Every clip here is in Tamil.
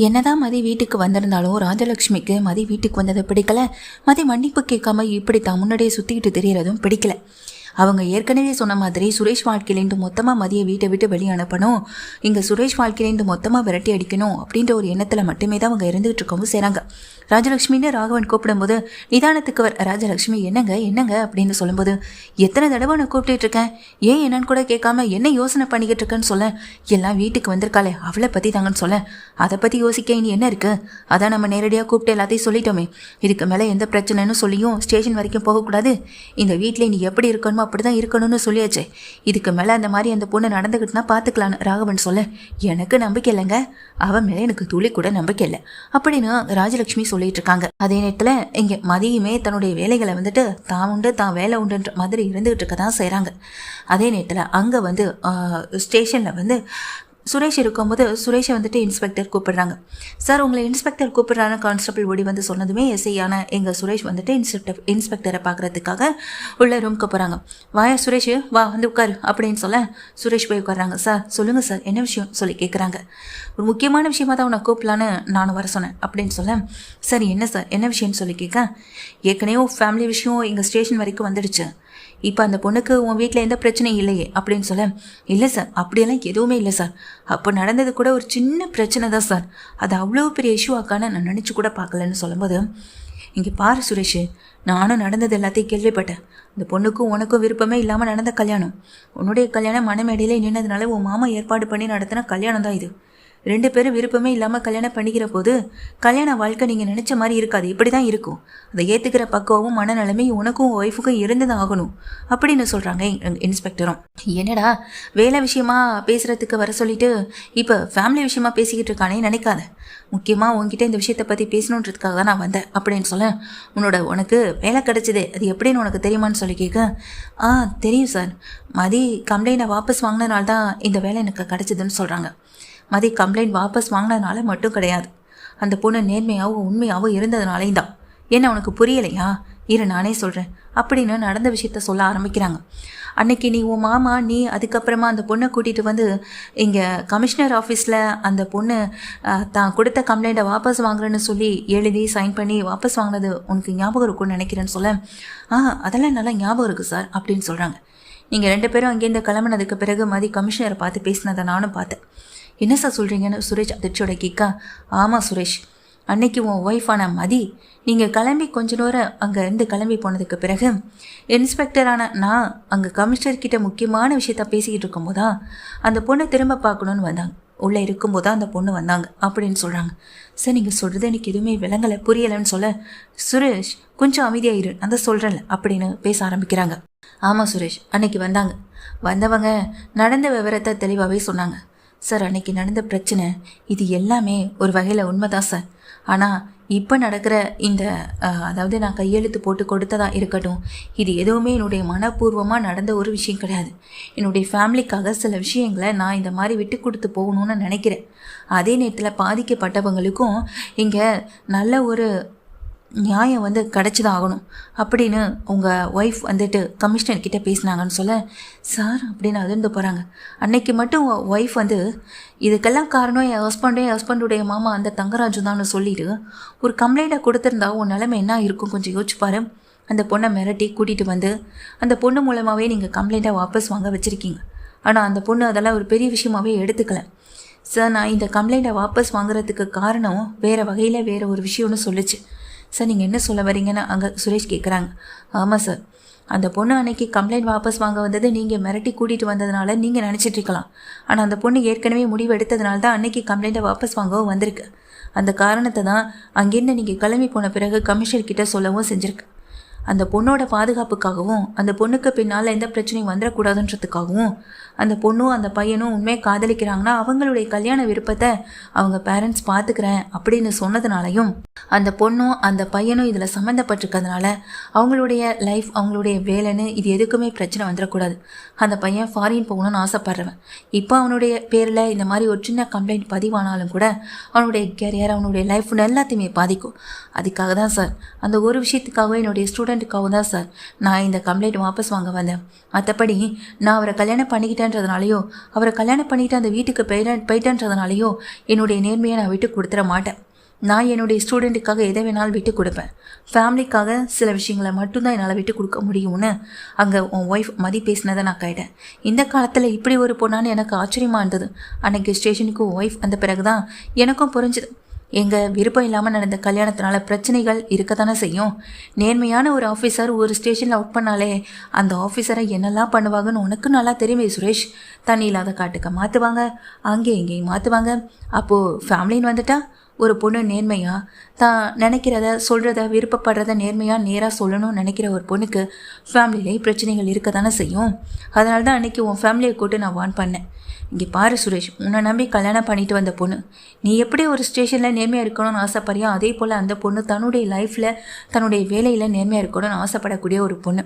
என்னதான் மதி வீட்டுக்கு வந்திருந்தாலும் ராஜலட்சுமிக்கு மதி வீட்டுக்கு வந்தது பிடிக்கல. மதி மன்னிப்பு கேட்காம இப்படி தான் முன்னாடியே சுற்றிக்கிட்டு தெரியறதும் பிடிக்கல. அவங்க ஏற்கனவே சொன்ன மாதிரி சுரேஷ் வாழ்க்கையிலேருந்து மொத்தமாக மதியை வீட்டை விட்டு வெளியே அனுப்பணும், இங்கே சுரேஷ் வாழ்க்கையிலேருந்து மொத்தமாக விரட்டி அடிக்கணும் அப்படின்ற ஒரு எண்ணத்தில் மட்டுமே தான் அவங்க இருந்துகிட்டு இருக்கவும் செய்கிறாங்க. ராஜலட்சுமின்னு ராகவன் கூப்பிடும்போது நிதானத்துக்கு ராஜலட்சுமி என்னங்க என்னங்க அப்படின்னு சொல்லும்போது, எத்தனை தடவை நான் கூப்பிட்டு இருக்கேன், ஏன் என்னன்னு கூட கேட்காம என்ன யோசனை பண்ணிக்கிட்டு இருக்கேன்னு சொல்ல, எல்லாம் வீட்டுக்கு வந்திருக்காளே அவளை பற்றி தாங்கன்னு சொல்ல, அதை பற்றி யோசிக்க இனி என்ன இருக்குது, அதான் நம்ம நேரடியாக கூப்பிட்டு எல்லாத்தையும் சொல்லிட்டோமே, இதுக்கு மேலே எந்த பிரச்சனைன்னு சொல்லியும் ஸ்டேஷன் வரைக்கும் போகக்கூடாது, இந்த வீட்டில் நீ எப்படி இருக்கணுமோ அப்படி தான் இருக்கணும்னு சொல்லியாச்சு, இதுக்கு மேலே அந்த மாதிரி அந்த பொண்ணு நடந்துக்கிட்டுனா பார்த்துக்கலான்னு ராகவன் சொல்ல, எனக்கு நம்பிக்கை இல்லைங்க, அவன் மேலே எனக்கு துளி கூட நம்பிக்கை இல்லை அப்படின்னு ராஜலட்சுமி சொல்லிட்டு இருக்காங்க. அதே நேரத்தில் இங்கே மதியுமே தன்னுடைய வேலைகளை வந்துட்டு தான் உண்டு தான் வேலை உண்டுன்ற மாதிரி இருந்துகிட்டு இருக்க தான் செய்கிறாங்க. அதே நேரத்தில் அங்கே வந்து ஸ்டேஷனில் வந்து சுரேஷ் இருக்கும்போது சுரேஷை வந்துட்டு இன்ஸ்பெக்டர் கூப்பிடுறாங்க. சார் உங்களை இன்ஸ்பெக்டர் கூப்பிடுறாங்க கான்ஸ்டபிள் ஓடி வந்து சொன்னதுமே எஸ்ஐயான எங்கள் சுரேஷ் வந்துட்டு இன்ஸ்பெக்டரை பார்க்குறதுக்காக உள்ள ரூம்க்கு போகிறாங்க. வாயா சுரேஷ் வா வந்து உட்காரு அப்படின்னு சொல்ல சுரேஷ் போய் உட்காடுறாங்க. சார் சொல்லுங்கள் சார் என்ன விஷயம் சொல்லி கேட்குறாங்க. ஒரு முக்கியமான விஷயமா தான் உன்னை கூப்பிடலான்னு நானும் வர சொன்னேன் அப்படின்னு சொல்ல, சார் என்ன சார் என்ன விஷயம்னு சொல்லி கேட்க, ஏற்கனவே ஃபேமிலி விஷயம் எங்கள் ஸ்டேஷன் வரைக்கும் வந்துடுச்சு, இப்போ அந்த பொண்ணுக்கு உன் வீட்டில் எந்த பிரச்சனையும் இல்லையே அப்படின்னு சொல்ல, இல்லை சார் அப்படியெல்லாம் எதுவுமே இல்லை சார், அப்போ நடந்தது கூட ஒரு சின்ன பிரச்சனை தான் சார், அது அவ்வளோ பெரிய இஷ்யூ ஆக்கான நான் நினச்சி கூட பார்க்கலன்னு சொல்லும்போது, இங்கே பாரு சுரேஷ், நானும் நடந்தது எல்லாத்தையும் கேள்விப்பட்டேன், இந்த பொண்ணுக்கும் உனக்கும் விருப்பமே இல்லாமல் நடந்த கல்யாணம், உன்னுடைய கல்யாணம் மனமேடையிலே நின்னதுனால உன் மாமா ஏற்பாடு பண்ணி நடத்தின கல்யாணம் தான் இது, 2 பேரும் விருப்பமே இல்லாமல் கல்யாணம் பண்ணிக்கிற போது கல்யாண வாழ்க்கை நீங்கள் நினச்ச மாதிரி இருக்காது, இப்படி தான் இருக்கும், அதை ஏற்றுக்கிற பக்குவமும் மனநிலைமை உனக்கும் ஒய்ஃபுக்கும் இருந்து தான் ஆகணும் அப்படின்னு சொல்கிறாங்க இன்ஸ்பெக்டரும். என்னடா வேலை விஷயமா பேசுகிறதுக்கு வர சொல்லிட்டு இப்போ ஃபேமிலி விஷயமா பேசிக்கிட்டு இருக்கானே நினைக்காத, முக்கியமாக உங்ககிட்ட இந்த விஷயத்தை பற்றி பேசணுன்றதுக்காக தான் நான் வந்தேன் அப்படின்னு சொல்ல, உனக்கு வேலை கிடச்சிது அது எப்படின்னு உனக்கு தெரியுமான்னு சொல்லி கேட்க, தெரியும் சார், மதி கம்ப்ளைண்ட்டை வாபஸ் வாங்கினதுனால தான் இந்த வேலை எனக்கு கிடச்சிதுன்னு சொல்கிறாங்க. மதி கம்ப்ளைண்ட் வாபஸ் வாங்கினதுனால மட்டும் கிடையாது, அந்த பொண்ணு நேர்மையாகவும் உண்மையாகவும் இருந்ததுனாலையும் தான், என்ன உனக்கு புரியலையா, இரு நானே சொல்கிறேன் அப்படின்னு நடந்த விஷயத்த சொல்ல ஆரம்பிக்கிறாங்க. அன்னைக்கு நீ உன் மாமா நீ அதுக்கப்புறமா அந்த பொண்ணை கூட்டிகிட்டு வந்து இங்கே கமிஷனர் ஆஃபீஸில் அந்த பொண்ணு தான் கொடுத்த கம்ப்ளைண்ட்டை வாபஸ் வாங்குறேன்னு சொல்லி எழுதி சைன் பண்ணி வாபஸ் வாங்கினது உனக்கு ஞாபகம் இருக்கும்னு நினைக்கிறேன்னு சொல்ல, அதெல்லாம் நல்லா ஞாபகம் இருக்குது சார் அப்படின்னு சொல்கிறாங்க. நீங்கள் 2 பேரும் அங்கேருந்து கிளம்புனதுக்கு பிறகு மதி கமிஷனரை பார்த்து பேசினதை நானும் பார்த்தேன். என்ன சார் சொல்கிறீங்கன்னு சுரேஷ் அதிர்ச்சியோட கேட்க, ஆமாம் சுரேஷ், அன்னைக்கு உன் ஒய்ஃபான மதி நீங்கள் கிளம்பி கொஞ்ச நேரம் அங்கே இருந்து கிளம்பி போனதுக்கு பிறகு இன்ஸ்பெக்டரான நான் அங்கே கமிஷனர்கிட்ட முக்கியமான விஷயத்த பேசிக்கிட்டு இருக்கும்போதா அந்த பொண்ணை திரும்ப பார்க்கணுன்னு வந்தாங்க, உள்ளே இருக்கும்போது தான் அந்த பொண்ணு வந்தாங்க அப்படின்னு சொல்கிறாங்க. சார் நீங்கள் சொல்கிறது எனக்கு எதுவுமே விளங்கலை புரியலைன்னு சொல்ல, சுரேஷ் கொஞ்சம் அமைதியாயிரு அந்த சொல்கிறேன்ல அப்படின்னு பேச ஆரம்பிக்கிறாங்க. ஆமாம் சுரேஷ், அன்னைக்கு வந்தவங்க நடந்த விவரத்தை தெளிவாகவே சொன்னாங்க சார், அன்னைக்கு நடந்த பிரச்சனை இது எல்லாமே ஒரு வகையில் உண்மைதான் சார், ஆனால் இப்போ நடக்கிற இந்த அதாவது நான் கையெழுத்து போட்டு கொடுத்ததா இருக்கட்டும், இது எதுவுமே என்னுடைய மனப்பூர்வமாக நடந்த ஒரு விஷயம் கிடையாது, என்னுடைய ஃபேமிலிக்காக சில விஷயங்களை நான் இந்த மாதிரி விட்டு கொடுத்து போகணும்னு நினைக்கிறேன், அதே நேரத்தில் பாதிக்கப்பட்டவங்களுக்கும் இங்கே நல்ல ஒரு நியாயம் வந்து கிடச்சிதான் ஆகணும் அப்படின்னு உங்கள் ஒய்ஃப் வந்துட்டு கமிஷனர்கிட்ட பேசினாங்கன்னு சொல்ல, சார் அப்படின்னு அதிர்ந்து போகிறாங்க. அன்னைக்கு மட்டும் ஒய்ஃப் வந்து இதுக்கெல்லாம் காரணம் என் ஹஸ்பண்டுடைய மாமா அந்த தங்கராஜு தான் சொல்லிட்டு ஒரு கம்ப்ளைண்ட்டை கொடுத்துருந்தா உன் நிலைமை என்ன இருக்கும் கொஞ்சம் யோசிச்சுப்பாரு, அந்த பொண்ணை மிரட்டி கூட்டிகிட்டு வந்து அந்த பொண்ணு மூலமாகவே நீங்கள் கம்ப்ளைண்ட்டை வாபஸ் வாங்க வச்சுருக்கீங்க, ஆனால் அந்த பொண்ணு அதெல்லாம் ஒரு பெரிய விஷயமாகவே எடுத்துக்கல சார், நான் இந்த கம்ப்ளைண்ட்டை வாபஸ் வாங்குறதுக்கு காரணம் வேறு வகையில் வேறு ஒரு விஷயம்னு சொல்லிச்சு சார், நீங்கள் என்ன சொல்ல வரீங்கன்னு அங்கே சுரேஷ் கேட்குறாங்க. ஆமாம் சார், அந்த பொண்ணு அன்னைக்கு கம்ப்ளைண்ட் வாபஸ் வாங்க வந்தது நீங்கள் மிரட்டி கூட்டிகிட்டு வந்ததுனால நீங்கள் நினச்சிட்ருக்கலாம், ஆனால் அந்த பொண்ணு ஏற்கனவே முடிவு எடுத்ததுனால தான் அன்னைக்கு கம்ப்ளைண்ட்டை வாபஸ் வாங்கவும் வந்திருக்கு, அந்த காரணத்தை தான் அங்கேருந்து நீங்கள் கிளம்பி போன பிறகு கமிஷனர்கிட்ட சொல்லவும் செஞ்சுருக்கு, அந்த பொண்ணோட பாதுகாப்புக்காகவும் அந்த பொண்ணுக்கு பின்னால் எந்த பிரச்சனையும் வந்துடக்கூடாதுன்றதுக்காகவும் அந்த பொண்ணும் அந்த பையனும் உண்மையை காதலிக்கிறாங்கன்னா அவங்களுடைய கல்யாண விருப்பத்தை அவங்க பேரண்ட்ஸ் பார்த்துக்கிறேன் அப்படின்னு சொன்னதுனாலையும் அந்த பொண்ணும் அந்த பையனும் இதில் சம்மந்தப்பட்டிருக்கிறதுனால அவங்களுடைய லைஃப் அவங்களுடைய வேலைன்னு இது எதுக்குமே பிரச்சனை வந்துடக்கூடாது, அந்த பையன் ஃபாரின் போகணும்னு ஆசைப்படுறவன், இப்போ அவனுடைய பேரில் இந்த மாதிரி ஒரு சின்ன கம்ப்ளைண்ட் பதிவானாலும் கூட அவனுடைய கேரியர் அவனுடைய லைஃப் எல்லாத்தையுமே பாதிக்கும், அதுக்காக தான் சார் அந்த ஒரு விஷயத்துக்காகவே என்னுடைய ஸ்டூடெண்ட் ஸ்டூடெண்ட்டுக்காகவும் தான் சார் நான் இந்த கம்ப்ளைண்ட் வாபஸ் வாங்க வந்தேன். மற்றபடி நான் அவரை கல்யாணம் பண்ணிக்கிட்டேன்றதுனாலையோ அவரை கல்யாணம் பண்ணிட்டு அந்த வீட்டுக்கு போயிட்டேன்றதுனாலையோ என்னுடைய நேர்மையை நான் விட்டு கொடுத்துட மாட்டேன். நான் என்னுடைய ஸ்டூடெண்ட்டுக்காக எதை வேணாலும் விட்டு கொடுப்பேன். ஃபேமிலிக்காக சில விஷயங்களை மட்டும்தான் என்னால் விட்டு கொடுக்க முடியும்னு அங்கே உன் ஒய்ஃப் மதி பேசினதை நான் கேட்டேன். இந்த காலத்தில் இப்படி ஒரு பொண்ணான்னு எனக்கு ஆச்சரியமாக இருந்தது. அன்றைக்கி ஸ்டேஷனுக்கு ஒய்ஃப் வந்த பிறகு தான் எனக்கும் புரிஞ்சுது. எங்கள் விருப்பம் இல்லாமல் நடந்த கல்யாணத்தினால பிரச்சனைகள் இருக்க தானே செய்யும். நேர்மையான ஒரு ஆஃபீஸர் ஒரு ஸ்டேஷனில் ஒர்க் பண்ணாலே அந்த ஆஃபீஸரை என்னெல்லாம் பண்ணுவாங்கன்னு உனக்கு நல்லா தெரியுமே சுரேஷ். தண்ணி இல்லாத காட்டுக்க மாற்றுவாங்க, அங்கே இங்கேயும் மாற்றுவாங்க. அப்போது ஃபேமிலின்னு வந்துட்டா ஒரு பொண்ணு நேர்மையாக தான் நினைக்கிறத சொல்கிறத விருப்பப்படுறத நேர்மையாக நேராக சொல்லணும்னு நினைக்கிற ஒரு பொண்ணுக்கு ஃபேமிலியிலே பிரச்சனைகள் இருக்க தானே செய்யும். அதனால தான் அன்றைக்கி உன் ஃபேமிலியை கூட்டு நான் வார்ன் பண்ணேன். இங்கே பாரு சுரேஷ், உன்னை நம்பி கல்யாணம் பண்ணிட்டு வந்த பொண்ணு நீ எப்படி ஒரு ஸ்டேஷனில் நேர்மையாக இருக்கணும்னு ஆசைப்படுறியோ அதே போல் அந்த பொண்ணு தன்னுடைய லைஃப்பில் தன்னுடைய வேலையில் நேர்மையாக இருக்கணும்னு ஆசைப்படக்கூடிய ஒரு பொண்ணு.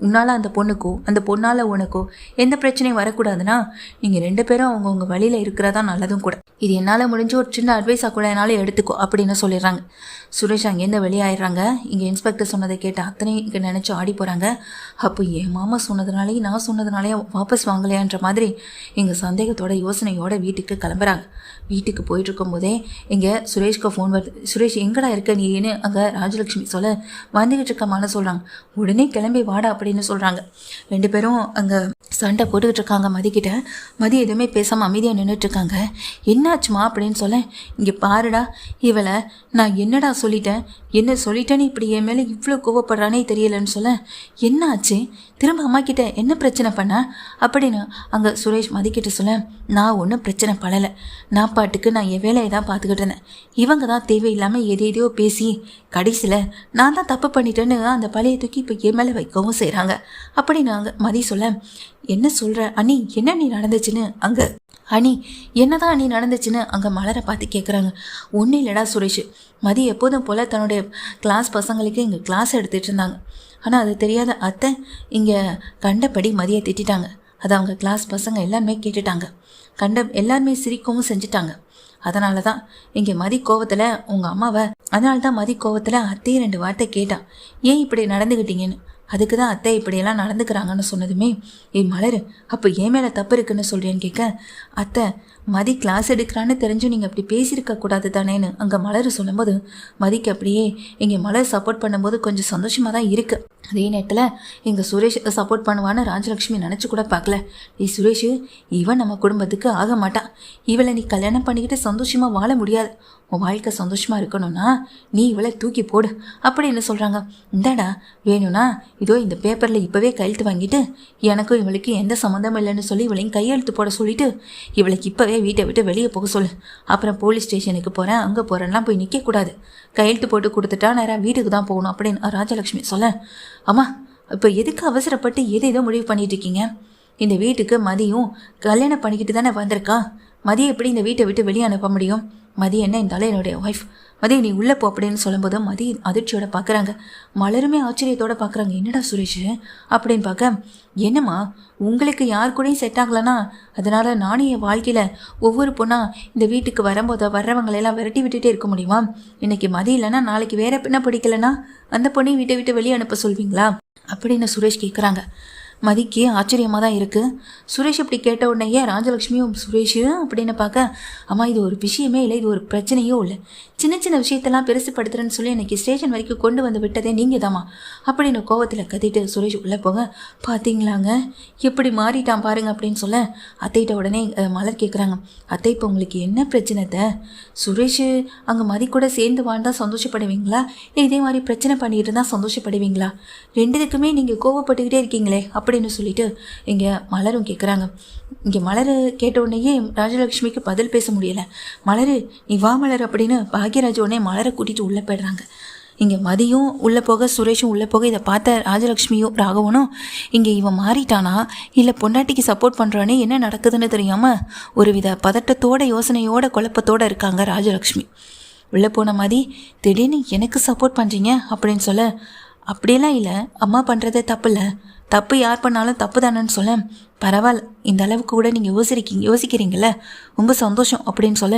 உன்னால் அந்த பொண்ணுக்கோ அந்த பொண்ணால் உனக்கோ எந்த பிரச்சனையும் வரக்கூடாதுன்னா நீங்கள் 2 பேரும் அவங்கவுங்க வழியில் இருக்கிறதா நல்லதும் கூட. இது என்னால் முடிஞ்ச ஒரு சின்ன அட்வைஸாக கூட என்னால் எடுத்துக்கோ அப்படின்னு சொல்லிடுறாங்க. சுரேஷ் அங்கேருந்து வெளியாயிடுறாங்க. இங்கே இன்ஸ்பெக்டர் சொன்னதை கேட்ட அத்தனை இங்கே நினச்சி ஆடி போகிறாங்க. அப்போ என் மாமா சொன்னதுனாலேயும் நான் சொன்னதுனாலே வாபஸ் வாங்கலையான்ற மாதிரி எங்கள் சந்தேகத்தோட யோசனையோட வீட்டுக்கு கிளம்புறாங்க. வீட்டுக்கு போயிட்டு இருக்கும்போதே இங்கே சுரேஷ்க்கு ஃபோன் வருது. சுரேஷ் எங்கடா இருக்க நீன்னு அங்கே ராஜலட்சுமி சொல்ல வந்துக்கிட்டு இருக்கமான்னு சொல்கிறாங்க. உடனே கிளம்பி வாடா அப்படின்னு சொல்கிறாங்க. 2 பேரும் அங்கே சண்டை போட்டுக்கிட்டு இருக்காங்க மதிக்கிட்ட. மதி எதுவுமே பேசாமல் அமைதியாக நின்றுட்டுருக்காங்க. என்னாச்சுமா அப்படின்னு சொல்ல, இங்கே பாருடா இவளை நான் என்னடா சொல்லிட்டேன், என்ன சொல்லிட்டேன்னு இப்படி என் மேலே இவ்வளோ கோவப்படுறானே தெரியலன்னு சொல்ல, என்ன ஆச்சு திரும்ப அம்மா கிட்ட என்ன பிரச்சனை பண்ண அப்படின்னு அங்கே சுரேஷ் மதிக்கிட்ட சொல்ல, நான் ஒன்றும் பிரச்சனை பண்ணலை, நான் பாட்டுக்கு நான் என் வேலையை தான் பார்த்துக்கிட்டு இருந்தேன். இவங்க தான் தேவையில்லாமல் எதையோ பேசி கடைசியில் நான் தான் தப்பு பண்ணிட்டேன்னு அந்த பழைய தூக்கி இப்போ என் மேலே வைக்கவும் செய்கிறாங்க அப்படின்னு அங்கே மதி சொல்ல, என்ன சொல்கிற அண்ணி, என்ன நீ நடந்துச்சுன்னு அங்கே அனி என்னதான் அனி நடந்துச்சுன்னு அங்கே மலரை பார்த்து கேட்குறாங்க. ஒன்றும் இல்லைடா சுரேஷ், மதி எப்போதும் போல் தன்னுடைய கிளாஸ் பசங்களுக்கு இங்கே கிளாஸ் எடுத்துகிட்டு இருந்தாங்க. ஆனால் அது தெரியாத அத்தை இங்கே கண்டபடி மதியை திட்டாங்க. அதை அவங்க கிளாஸ் பசங்க எல்லாருமே கேட்டுட்டாங்க. எல்லாருமே சிரிக்கவும் செஞ்சுட்டாங்க. அதனால தான் இங்கே மதி கோவத்தில் உங்கள் அம்மாவை அதனால தான் மதி கோவத்தில் அத்தையே 2 வார்த்தை கேட்டான், ஏன் இப்படி நடந்துக்கிட்டீங்கன்னு. அதுக்கு தான் அத்தை இப்படியெல்லாம் நடந்துக்கிறாங்கன்னு சொன்னதுமே, ஏய் மலர் அப்போ ஏன் மேலே தப்பு இருக்குன்னு சொல்கிறேன்னு கேட்க, அத்தை மதி கிளாஸ் எடுக்கிறான்னு தெரிஞ்சும் நீங்கள் அப்படி பேசியிருக்க கூடாது தானேன்னு அங்கே மலர் சொல்லும்போது மதிக்கு அப்படியே இங்கே மலர் சப்போர்ட் பண்ணும்போது கொஞ்சம் சந்தோஷமாக தான் இருக்குது. அதே நேரத்தில் எங்கள் சுரேஷ் சப்போர்ட் பண்ணுவான்னு ராஜலட்சுமி நினச்சி கூட பார்க்கல. ஏய் சுரேஷ், இவன் நம்ம குடும்பத்துக்கு ஆக மாட்டான், இவளை நீ கல்யாணம் பண்ணிக்கிட்டு சந்தோஷமாக வாழ முடியாது. உன் வாழ்க்கை சந்தோஷமாக இருக்கணும்னா நீ இவளை தூக்கி போடு அப்படின்னு சொல்கிறாங்க. இந்தாடா வேணும்னா இதோ இந்த பேப்பரில் இப்போவே கையெழுத்து வாங்கிட்டு எனக்கும் இவளுக்கு எந்த சம்மந்தமும் இல்லைன்னு சொல்லி இவளையும் கையெழுத்து போட சொல்லிவிட்டு இவளுக்கு இப்போவே வீட்டை விட்டு வெளியே போக சொல்லு. அப்புறம் போலீஸ் ஸ்டேஷனுக்கு போகிறேன் அங்கே போகிறேன்லாம் போய் நிற்கக்கூடாது, கையெழுத்து போட்டு கொடுத்துட்டா நேராக வீட்டுக்கு தான் போகணும் அப்படின்னு ராஜலட்சுமி சொல்ல, அம்மா இப்போ எதுக்கு அவசரப்பட்டு ஏதோ முடிவு பண்ணிட்டு இருக்கீங்க? இந்த வீட்டுக்கு மதியும் கல்யாணம் பண்ணிக்கிட்டு தானே வந்திருக்கா. மதியை எப்படி இந்த வீட்டை விட்டு வெளியே அனுப்ப முடியும்? மதி என்ன இருந்தாலும் என்னுடைய ஒய்ஃப். மதி நீ உள்ளே போ அப்படின்னு சொல்லும்போது மதி அதிர்ச்சியோட பார்க்குறாங்க. மலருமே ஆச்சரியத்தோடு பார்க்குறாங்க. என்னடா சுரேஷ் அப்படின்னு பார்க்க, என்னம்மா உங்களுக்கு யார் கூடயும் செட் ஆகலைன்னா அதனால் நானும் என் வாழ்க்கையில் ஒவ்வொரு பொண்ணாக இந்த வீட்டுக்கு வரும்போது வர்றவங்களெல்லாம் விரட்டி விட்டுட்டே இருக்க முடியுமா? இன்றைக்கி மதி இல்லைன்னா நாளைக்கு வேற பெண்ணை பிடிக்கலைன்னா அந்த பொண்ணையும் வீட்டை விட்டு வெளியே அனுப்ப சொல்வீங்களா அப்படின்னு சுரேஷ் கேட்குறாங்க. மதிக்கு ஆச்சரியமாக தான் இருக்குது. சுரேஷ் இப்படி கேட்ட உடனேயே ராஜலட்சுமியும் சுரேஷ் அப்படின்னு பார்க்க, அம்மா இது ஒரு விஷயமே இல்லை, இது ஒரு பிரச்சனையோ இல்லை, சின்ன சின்ன விஷயத்தெல்லாம் பெருசுப்படுத்துறேன்னு சொல்லி எனக்கு ஸ்டேஷன் வரைக்கும் கொண்டு வந்து விட்டதே நீங்கள் தாம்மா அப்படின்னு கோவத்தில் கத்திட்டு சுரேஷ் உள்ளே போக, பார்த்தீங்களாங்க எப்படி மாறிட்டான் பாருங்க அப்படின்னு சொல்ல, அத்தைகிட்ட உடனே மலர் கேட்குறாங்க, அத்தை இப்போ உங்களுக்கு என்ன பிரச்சனைத்தை? சுரேஷ் அங்கே மதி கூட சேர்ந்து வாழ்ந்தால் சந்தோஷப்படுவீங்களா, இல்லை இதே மாதிரி பிரச்சனை பண்ணிட்டு இருந்தால் சந்தோஷப்படுவீங்களா? 2த்துக்குமே நீங்கள் கோவப்பட்டுக்கிட்டே இருக்கீங்களே அப்படின்னு சொல்லிட்டு இங்கே மலரும் கேட்குறாங்க. இங்கே மலர் கேட்ட உடனேயே ராஜலட்சுமிக்கு பதில் பேச முடியலை. மலர் நீ வா மலர் அப்படின்னு பாக்யராஜ் உடனே மலரை கூட்டிகிட்டு உள்ளே போயிடுறாங்க. இங்கே மதியும் உள்ளே போக சுரேஷும் உள்ளே போக இதை பார்த்த ராஜலட்சுமியும் ராகவனும் இங்கே இவன் மாறிட்டானா இல்லை பொண்டாட்டிக்கு சப்போர்ட் பண்ணுறானே என்ன நடக்குதுன்னு தெரியாமல் ஒரு வித பதட்டத்தோட யோசனையோட குழப்பத்தோடு இருக்காங்க ராஜலட்சுமி. உள்ளே போன மதி திடீர்னு எனக்கு சப்போர்ட் பண்ணுறீங்க அப்படின்னு சொல்ல, அப்படியெல்லாம் இல்லை, அம்மா பண்ணுறதே தப்பு இல்லை, தப்பு யார் பண்ணாலும் தப்பு தானேன்னு சொல்ல, பரவாயில்ல இந்த அளவுக்கு கூட நீங்கள் யோசிக்கிறீங்கள, ரொம்ப சந்தோஷம் அப்படின்னு சொல்ல,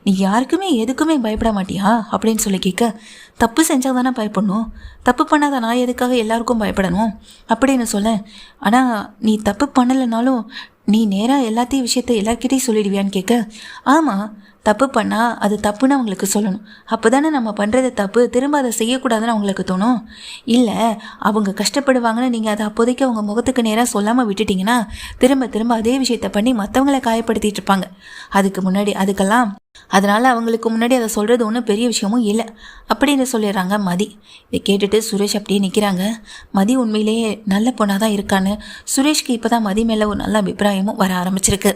நீ யாருக்குமே எதுக்குமே பயப்பட மாட்டியா அப்படின்னு சொல்லி கேட்க, தப்பு செஞ்சால் தானே பயப்படணும், தப்பு பண்ணாத நான் எதுக்காக எல்லாருக்கும் பயப்படணும் அப்படின்னு சொல்ல, ஆனால் நீ தப்பு பண்ணலைனாலும் நீ நேராக எல்லாத்தையும் விஷயத்த எல்லார்கிட்டையும் சொல்லிடுவியான்னு கேட்க, ஆமாம் தப்பு பண்ணால் அது தப்புன்னு அவங்களுக்கு சொல்லணும், அப்போ தானே நம்ம பண்ணுறது தப்பு திரும்ப அதை செய்யக்கூடாதுன்னு அவங்களுக்கு தோணும். இல்லை அவங்க கஷ்டப்படுவாங்கன்னு நீங்கள் அதை அப்போதைக்கு அவங்க முகத்துக்கு நேராக சொல்லாமல் விட்டுட்டிங்கன்னா திரும்ப திரும்ப அதே விஷயத்த பண்ணி மற்றவங்களை காயப்படுத்திட்டு இருப்பாங்க. அதனால் அவங்களுக்கு முன்னாடி அதை சொல்கிறது ஒன்றும் பெரிய விஷயமும் இல்லை அப்படின்னு சொல்லிடுறாங்க மதி. இதை கேட்டுட்டு சுரேஷ் அப்படியே நிற்கிறாங்க. மதி உண்மையிலேயே நல்ல பொண்ணாக தான் இருக்கான்னு சுரேஷ்க்கு இப்போ தான் மதி மேலே ஒரு நல்ல அபிப்பிராயமும் வர ஆரம்பிச்சிருக்கு.